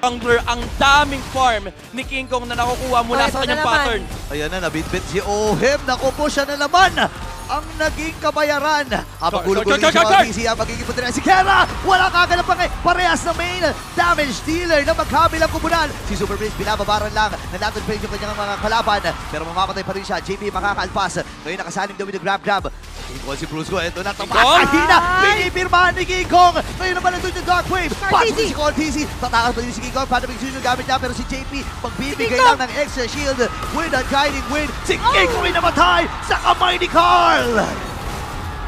jungler, ang daming farm ni King Kong na nakukuha mula sa kanyang pattern. Ayan na, nabitbit si Oheb. Naku po, siya na naman ang naging kabayaran. Habang gulo-gulo si OTC, ang magiging punta si Kera. Wala kaganap pa ngayon. Parehas na main damage dealer na magkabilang kubunan. Si Super Prince binababaran lang. Nanatod pa rin yung kanyang mga kalaban. Pero mamamatay pa rin siya. JP makakaalpas. Ngayon nakasanim daw with the grab. King si Brusco. Ito na tamakahina. Pinipirmahan ni King Kong. Ngayon naman nandun yung Dark Wave. Pasok si OTC. Tatakas pa rin si King Kong. Paano bigyan yung gamit niya. Pero si JP magbibigay lang ng extra shield with a guiding wind. Si King Kong ay namatay sa kamay ni Carl.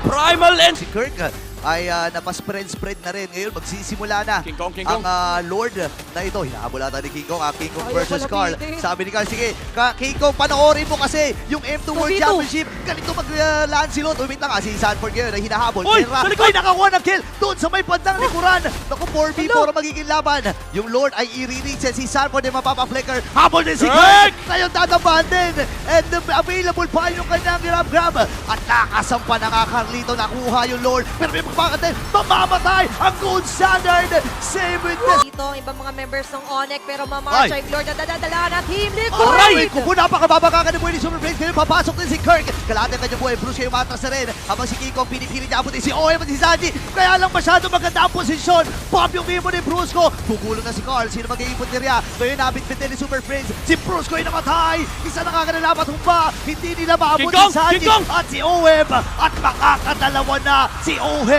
Primal and Si Kirk ay napaspread na rin. Ngayon magsisimula na King Kong. ang Lord na ito. Hinahabol ata ni King Kong. King Kong Ayaw versus pala Carl. bitin. Sabi ni Carl, sige, King Kong, panoorin mo kasi yung M2 World 2v2. Championship. Ganito mag-Lancelot. Wait lang si Sanford ngayon ay hinahabol. Uy, Kera sa likod! ay nakakuha ng kill doon sa may bandang likuran. Naku, 4v4 ang magiging laban. Yung Lord ay i-reach si Sanford ay mapapa-flicker. Habol din si Kirk. Ngayon tatabahan din. And available pa yung kanyang grab. At nakasampa na nga Carlito. Nakuha yung Lord. Pero may pagpakatin. Mamamatay ang gold standard. Same with this. Dito ang ibang mga members ng Onyx pero Ay. mga Chive Lord na dadadala na Team Liquid! Aray! Kupo, napakababaka ka ni buhay ni Super Prince. Ngayon papasok din si Kirk. Kalahati ang kanyang buhay. Bruce kayo matras na rin. Habang si King Kong pinipili niya abutin si Oem at si Sanji. Kaya lang masyado maganda ang posisyon. Pop yung game mo ni Brusco. Pugulong na si Carl. Sino magiging punteriya? Ngayon nabit-bit din ni Super Prince. Si Brusco ay namatay. Isa nakakanalapat humba. Hindi nila maabot King Kong! si Sanji King Kong! at si Oem. At makakadalawa na si Oem.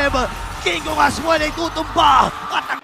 King Kong as well ay tutumba. At ang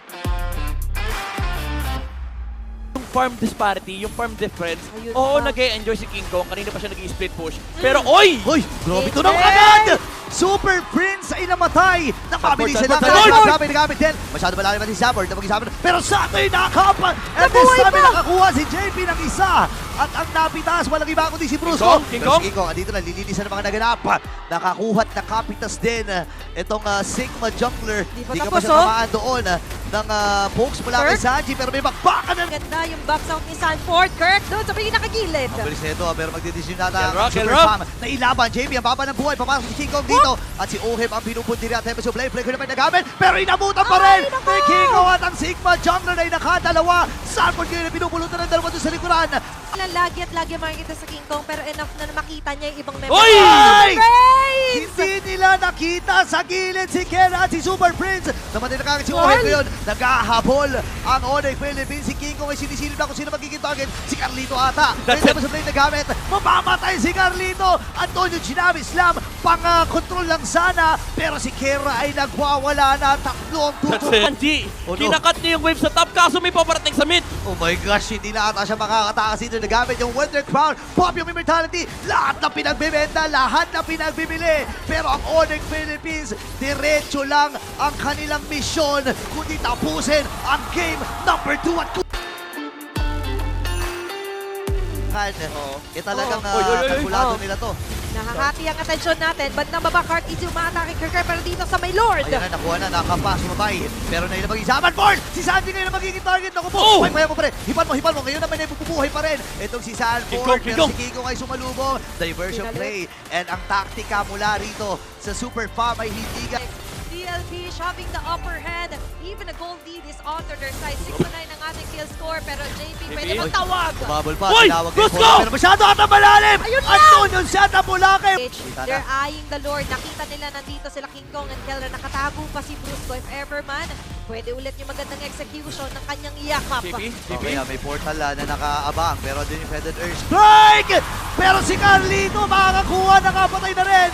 yung farm disparity, yung farm difference, Ayun oo, pa. nag-e-enjoy si King Kong. Kanina pa siya nag-i-split push. Pero, oy! Hoy, grabe ito King ng agad! Super Prince ay namatay! Napabilisan lang Sanford! kaya grabe nagamit din. Masyado malalim at si Sanford na mag-isama. Pero sa atin nakakapan! And this Nabuhay time pa! nakakuha si JP ng isa! At ang napitas, walang iba kundi si Bruce. King Pero Kong? si King Kong, andito na, lilinisan ng mga naganap. Nakakuha at nakapitas din itong Sigma Jungler. Di pa Di ka pa tapos, siya oh. tamaan doon ng pokes mula kay Kirk? Sanji. Pero may bakbakan na. Ganda yung box out ni Sanford. Kirk doon sa pinakagilid. Ang bilis nito, pero magdidesisyon nata Kelra, ang Super Kelra. Fam na ilaban. JP ang baba ng buhay, papasok si King Kong dito. At si Oheb ang pinupunti rin at Tempest Blade. Flicker naman nagamit, pero inabutan pa rin. Ay, naku! May King Kong at ang Sigma Jungler ay nakadalawa. Sanford ngayon pinupulutan ng dalawa doon sa likuran. Lagi at lagi makikita sa King Kong pero enough na makita niya yung ibang member. Oy! Ay! Praise! Hindi nila nakita sa gilid si Kera at si Super Prince. Namatay na kagad si Carl! Oheb ngayon. Naghahabol ang Onyx Philippines. Si King Kong ay sinisilip na kung sino magiging target. Si Carlito ata. That's May it. Tempest Blade na gamit. Mamamatay si Carlito. Antonio Chinami Slam. Pang-control lang sana. Pero si Kera ay nagwawala na. Tatlo ang That's tutok. it. Sanji, Oh, no. kinakat niya yung wave sa top kaso may paparating sa mid. Oh my gosh, hindi na ata siya makakatakas dito. Nagamit yung Wonder Crown, pop yung immortality, lahat na pinagbibenta, lahat na pinagbibili. Pero ang Onyx Philippines, diretso lang ang kanilang misyon, kundi tapusin ang game number 2 at talagang Oy, oy, oy. kalkulado Oh. nila to. Nakahati ang atensyon natin. Bandang baba, Cart easy umaatake Kirk pero dito sa may Lord. Ayan na, nakuha na, nakapas, sumabay. Pero na yun ang mag-isaman, Ford! Si Sanji ngayon ang magiging target. Naku po, Oh! kaya mo pa rin. Hipan mo. Ngayon naman ay bubuhay pa rin. Itong si Sanford, King pero Kong. si King Kong ay sumalubong. Diversion Pinalo. play. And ang taktika mula rito sa Super Farm ay hindi ka... DLP shoving the upper hand. Even a gold lead is on to their side. 6-9 ang ating kill score pero JP pwede JP. magtawag. Bumabol pa, Uy! tinawag Let's Ford. go! Pero masyado ata malalim! Ayun na! Antonio Santa Bulake! Kita They're na. eyeing the Lord. Nakita nila nandito sila King Kong and Kelra. Nakatago pa si Brusco. If ever man, pwede ulit yung magandang execution ng kanyang yakap. JP, Okay, may portal na nakaabang pero din yung Feathered Earth Strike! Pero si Carlito makakakuha, nakapatay na rin!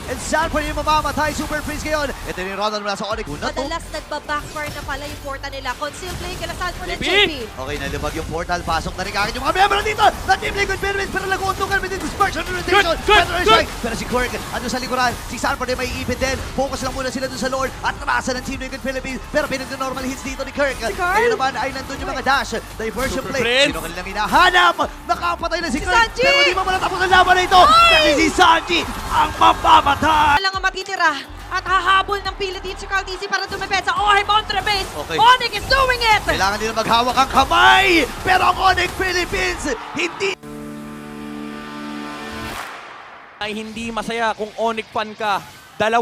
And Sanford yung mamamatay, Super Prince ngayon. Ito yung Ronald mula sa Onyx. Una to. Madalas nagbabackfire na pala yung porta nila. Conceal play kala Sanford and JP. JP. Okay, nalubag yung portal. Pasok na rin kagad yung mga membro dito na Team Liquid Philippines. Pero nag-uuntungan with dispersion and rotation. Feathered Strike. Pero si Kirk, ano sa likuran, si Sanford ay may ipit din. Focus lang muna sila dun sa Lord. At nasa ng Team Liquid Philippines. Pero pinag-normal hits dito ni Kirk. Si Carl. Ngayon naman ay nandun yung mga dash. Diversion Super play. Prince. Sino kanilang hinahanap? Nakapatay na si Kirk. Sanji. Pero di pa matatapos ang laban na ito. Kasi si Sanji ang mamamatay. Lang ang matitira. At hahabol ng Philippines si Carl Dizzy para dumepet sa Oheb on the base. Okay. Onyx is doing it! Kailangan nila maghawak ang kamay. Pero ang Onyx Philippines, hindi. Ay hindi masaya kung Onyx fan ka. 2,000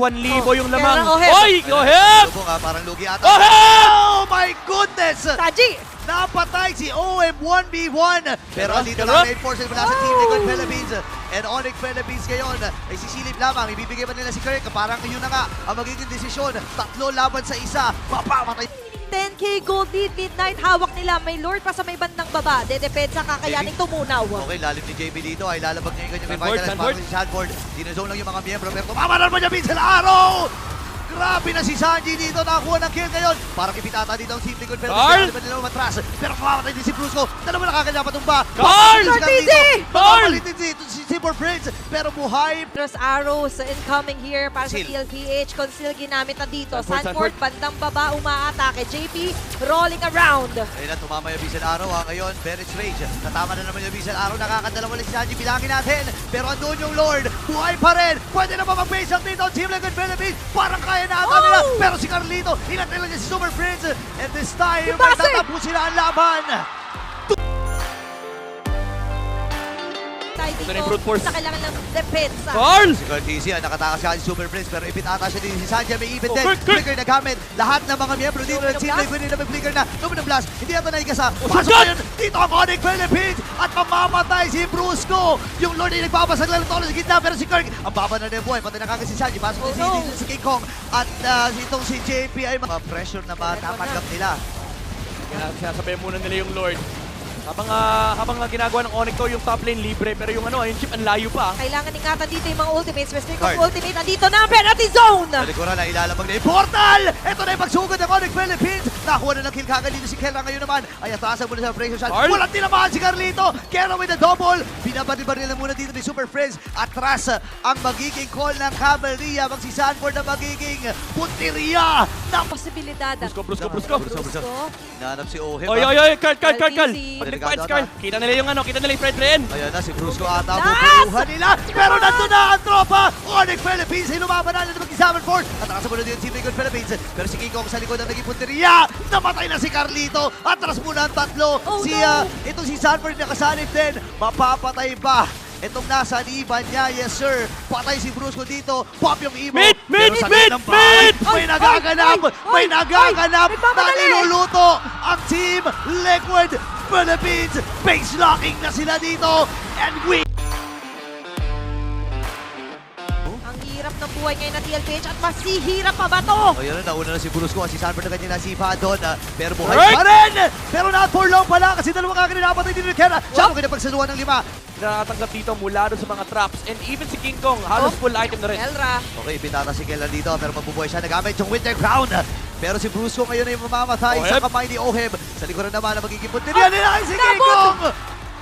yung lamang. Kera Oheb. Oy! Oheb! Lubong, parang lugi ata. Oheb! Oh my goodness! Saji! Napatay si OM 1v1. Pero dito Kera? lang reinforcement mula sa Team Liquid Philippines. And Onyx Philippines ngayon ay sisilip lamang. Ibibigay ba nila si Kirk? Parang yun na nga ang magiging desisyon. 3 laban sa isa. Mapamatay. 10k gold lead, Midnight, hawak nila. May Lord pa sa may bandang baba. Dedepensa, kakayaning tumunaw. Okay, lalim ni JB dito ay lalabag niya yung kanyang Sanford, revitalize Sanford. para si Sanford. Dinozone lang yung mga miyembro pero tumama na naman niya Vincent Araw! Grabe na si Sanji dito, nakakuha ng kill ngayon. Parang ipitata dito ang Team Liquid pero Carl! hindi nila matras. Pero mamamatay din si Brusco. Dalawa nakakanya patumba. Carl! Carl! Si Seymour Prince pero buhay. Plus arrows incoming here para sa Seal. TLPH. Conceal ginamit na dito. Sanford, Sanford, bandang baba, umaatake. JP rolling around. Ayun na, tumama yung Vincent Araw ngayon. Bennett's Rage. Natama na naman yung Vincent Araw. Nakakadalawa lang si Sanji. Bilangin natin. Pero andun yung Lord. Buhay pa rin. Pwede na ba mag-base up dito ang Team Liquid Philippines? Parang kaya na ata nila. Pero si Carlito, inatay lang niya si Super Prince. And this time, Yung base! magtatapos sila ang laban. Tayo Ito na yung dito brute force. sa kailangan ng depensa. Carl! Si Cortesia, nakatakas siya si Super Prince. Pero ipitata siya din si Sanji. May ipit Oh, din. Kirk, Kirk! Flicker na gamit. Lahat ng mga miyembro dito ng Team Blast? Liquid na may flicker na. Luminong Blast. Hindi ata naigasa. Oh, Pasok shot! ngayon dito ang Onyx Philippines. At mamamatay si Brusco. Yung Lord ay nagbabasag lang ng tolo sa gitna. Pero si Kirk, ang baba na rin buhay. Patay na kagad si Sanji. Pasok din Oh, no. si King Kong. At itong si JP ay mga pressure na matatanggap nila. Sinasabihan muna nila yung Lord. Habang ginagawa ng Onyx to, yung top lane libre, pero yung yung chip ang layo pa. Kailangan ingatan dito yung mga ultimates. Western Card. ultimate. Andito na ang penalty zone. Sa likuran na ilalabag na yung portal! Ito na yung pagsugod ng Onyx Philippines! Nakuha na ng kill kagad dito si Kera ngayon naman. Ay atasan muna sa pressure shot. Carl? Walang tinamaan si Carlito! Kera with the double! Binabaribaril na muna dito ni Super Friends. Atras ang magiging call ng Cavalry habang si Sanford na magiging punteriya ng Posibilidad. Brusco. Brusco. Hinahanap si Oheb. Oy, Carl! Easy. Nag-punch, Carl. Kita nila yung kita nila yung Fred Ren. Ayan na, si Brusco ata Last! bubuhan nila. Pero nandun na ang tropa! Onyx Philippines ay lumaban na ng mag-examine force. Atras muna din ang Team Liquid Philippines. Pero si King Kong sa likod ang naging punteriya. Namatay na si Carlito. Atras muna ang tatlo. Oh, Itong si Sanford nakasanib din. Mapapatay ba? Itong nasa liban niya, yes sir. Patay si Brusco dito. Pop yung emo. Mid! Pero sa gitna ng bahay, may nagaganap. May nagaganap na nagmamadali. niluluto ang Team Liquid Philippines. Base locking na sila dito. And we Ang hirap ng buhay ngayon ng TLPH at masihirap pa ba to? ayun na, nauna na si Brusco. Si Sanford na kanya nasipa doon. Pero buhay Right. pa rin. Pero not for long pala kasi dalawa kagad napatay din ni Kera. Siya ang kinapagsaluhan ng 5. Natatanggap dito mula doon sa mga traps. And even si King Kong, halos full item na rin. Elra. Okay, pitata si Kela dito pero mabubuhay siya. Nagamit yung Winter Crown. Pero si Brusco ngayon ay mamamatay sa Oheb. kamay ni Oheb. Sa likuran naman na magiging punteriya nila ay si King Kong.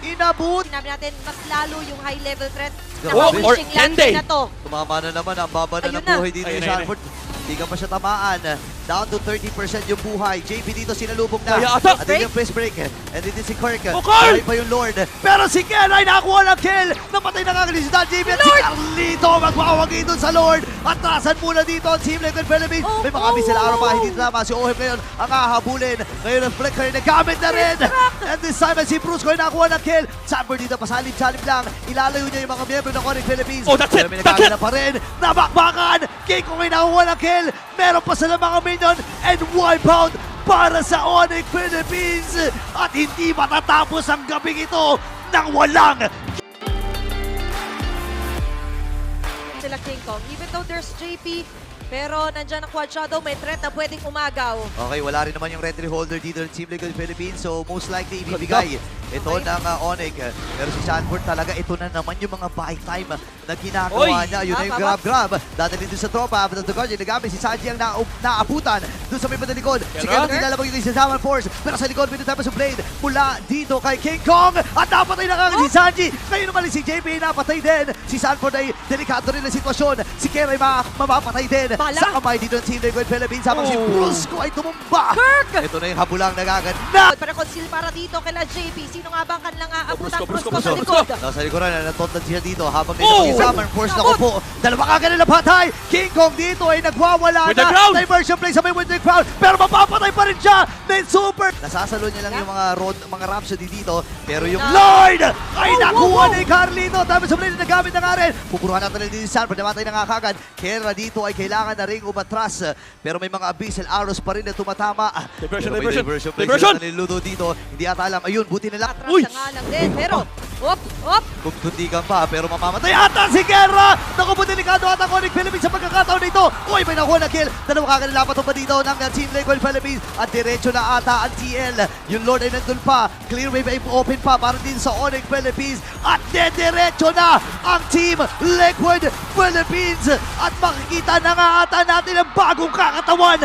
Inabot. Sinabi natin, mas lalo yung high level threat na Oh, or wishing land Kende. na to. Tumama na naman. Ang baba na Ayun ng na. buhay dito ni Ayun na, Sanford. Hindi ka pa siya tamaan. Down to 30% yung buhay. JP dito sinalubog na. Kaya ata. At din yung face break. And din si Kirk. Oh, Carl! Buhay pa yung Lord. Pero si Ken ay nakakuha ng kill. Napatay na kagad si Dan JP. At si Carlito magwawagi doon sa Lord. Atrasan muna dito ang Team Liquid Philippines. Oh, May mga missile oh, araw pa. oh. Hindi tama. Si Oheb ngayon ang hahabulin. Ngayon ang flicker na gamit na rin. And this time si Brusco ay nakakuha ng kill. Sanford dito pasalib-salib lang. Ilalayo niya yung mga miyembro ng Onyx Philippines. Oh, that's it! Pero may That's it! nagkakala pa rin. Nabakbakan. King Kong ay nakakuha ng kill. Meron pa sila mga minion. And wipeout para sa Onyx Philippines. At hindi matatapos ang gabing ito nang walang Sila King Kong. Even though there's JP, pero nandyan ang Quad Shadow, may threat na pwedeng umagaw. okay, wala rin naman yung red holder dito ng Team Liquid Philippines. So, most likely, ibibigay ito ng Onyx. Pero si Sanford talaga, ito na naman yung mga buy time na ginagawa Oy! niya. Yun na yung grab-grab. Dadalhin doon sa tropa. After the Guardian, nagamit si Sanji ang naabutan doon sa may padalikod. Si Kera? Kera nilalabag yung isa Zaman Force. Pero sa likod, pinutay pa sa blade. Mula dito kay King Kong. At napatay na kagad si Sanji. Ngayon naman si JP napatay din. Si Sanford ay delikado rin ang sitwasyon. Si Kera ay mamapatay din. Bala. Sa kamay dito ng Team Liquid Philippines. Habang si Oh. Brusco ay tumumba. Kirk! Ito na yung habulang nagaganda. Pero conceal para dito kila JP. Si Sino nga ba ang kanilang aabutan? Brusco, Brusco sa Brusco. likod. Nasa likuran na natontan siya dito habang may Oh! nakisama. Force na po. Dalawa kagad na patay. King Kong dito ay nagwawala With the na. ground! Diversion play sa may with the ground. Pero mapapatay pa rin siya. Then super. Nasasalo niya lang yung mga Rhapsody dito. Pero yung Lord ay nakuha ni Carlito. Dami sa play na nagamit na nga rin. Pupuruhan natin din si Sanford. Namatay na nga kagad. Kera dito ay kailangan na ring umatras. Pero may mga abyssal arrows pa rin na tumatama. Diversion, Pero may diversion. play Diversion! sila ni Ludo dito. Hindi ata alam. Ayun, buti na lang. Atras Uy! na nga lang din. Pero, op. Kung tundigan pa, pero mamamatay ata si Guerra! Naku po, delikado ata ang Onyx Philippines sa pagkakataon nito. Uy, may nakuha na kill. Dalawa kakanila pa ba dito ng Team Liquid Philippines. At diretso na ata ang TL. Yung Lord ay nandun pa. Clear wave ay open pa para din sa Onyx Philippines. At diretso na ang Team Liquid Philippines. At makikita na nga ata natin ang bagong kakatawan